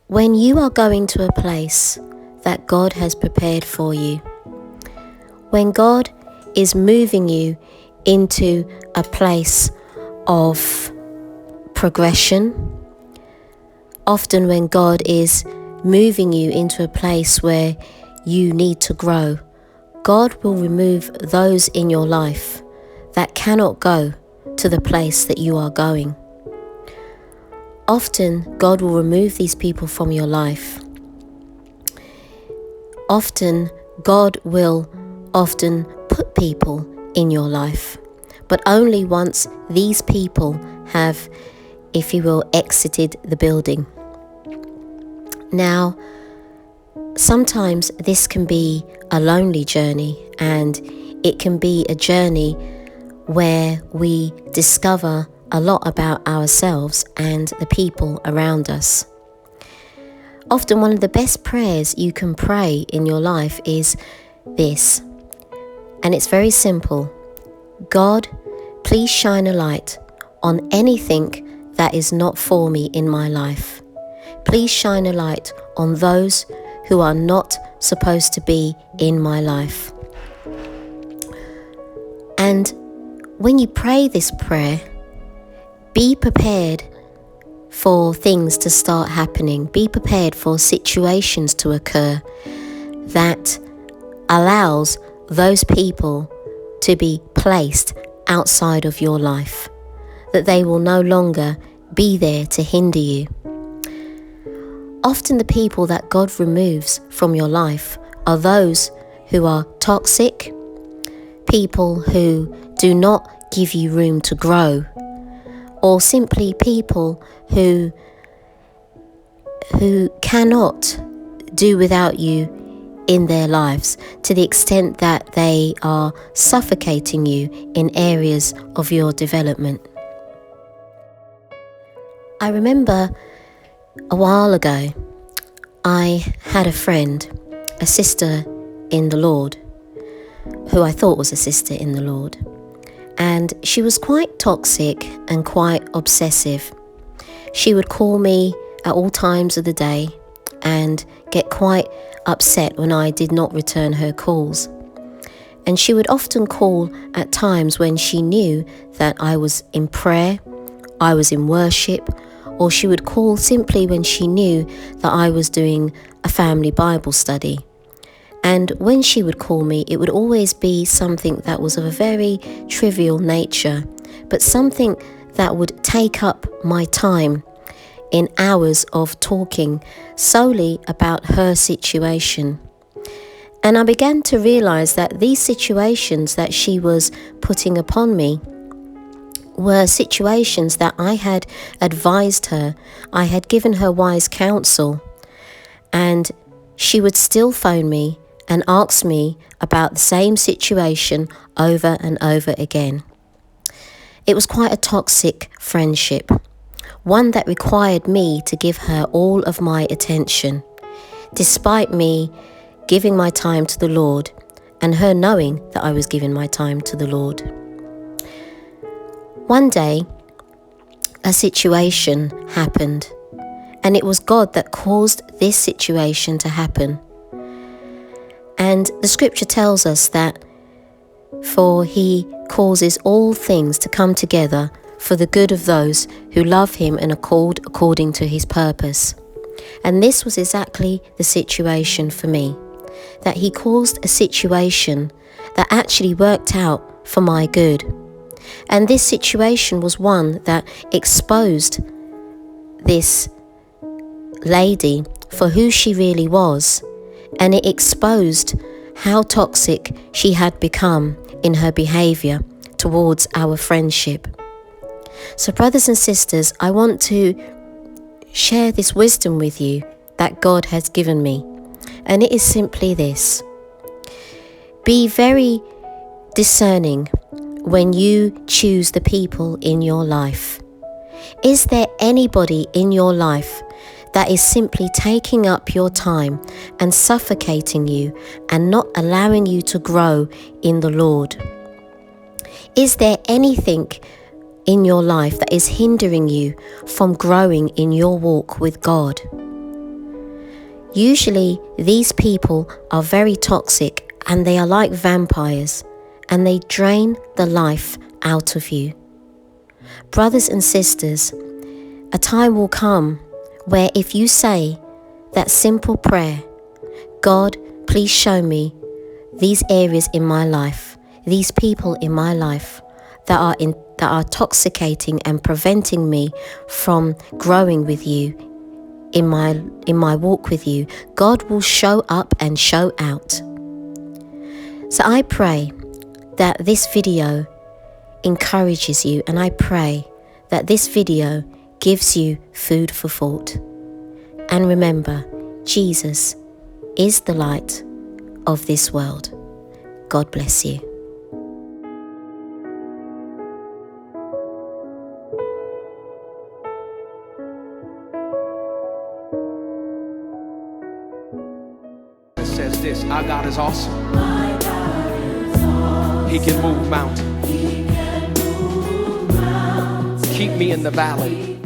When you are going to a place that God has prepared for you, when God is moving you into a place of progression, often when God is moving you into a place where you need to grow, God will remove those in your life that cannot go to the place that you are going. Often, God will remove these people from your life. Often, God will put people in your life, but only once these people have, if you will, exited the building. Now, sometimes this can be a lonely journey, and it can be a journey where we discover a lot about ourselves and the people around us. Often one of the best prayers you can pray in your life is this, and it's very simple. God, please shine a light on anything that is not for me in my life. Please shine a light on those who are not supposed to be in my life. And when you pray this prayer, be prepared for things to start happening. Be prepared for situations to occur that allows those people to be placed outside of your life, that they will no longer be there to hinder you. Often the people that God removes from your life are those who are toxic, people who do not give you room to grow, or simply people who cannot do without you in their lives, to the extent that they are suffocating you in areas of your development. I remember a while ago, I had a friend, a sister in the Lord, who I thought was a sister in the Lord. And she was quite toxic and quite obsessive. She would call me at all times of the day and get quite upset when I did not return her calls. And she would often call at times when she knew that I was in prayer, I was in worship, or she would call simply when she knew that I was doing a family Bible study. And when she would call me, it would always be something that was of a very trivial nature, but something that would take up my time in hours of talking solely about her situation. And I began to realize that these situations that she was putting upon me were situations that I had advised her, I had given her wise counsel, and she would still phone me and ask me about the same situation over and over again. It was quite a toxic friendship, one that required me to give her all of my attention, despite me giving my time to the Lord and her knowing that I was giving my time to the Lord. One day, a situation happened, and it was God that caused this situation to happen. And the scripture tells us that, for he causes all things to come together for the good of those who love him and are called according to his purpose. And this was exactly the situation for me, that he caused a situation that actually worked out for my good. And this situation was one that exposed this lady for who she really was, and it exposed how toxic she had become in her behaviour towards our friendship. So brothers and sisters, I want to share this wisdom with you that God has given me, and it is simply this: be very discerning when you choose the people in your life. Is there anybody in your life that is simply taking up your time and suffocating you and not allowing you to grow in the Lord? Is there anything in your life that is hindering you from growing in your walk with God? Usually these people are very toxic and they are like vampires and they drain the life out of you. Brothers and sisters, a time will come where if you say that simple prayer, God, please show me these areas in my life, these people in my life that are toxicating and preventing me from growing with you in my walk with you, God will show up and show out. So I pray that this video encourages you, and I pray that this video gives you food for thought. And remember, Jesus is the light of this world. God bless you. It says this: our God is awesome. He can move mountains. Keep me in the valley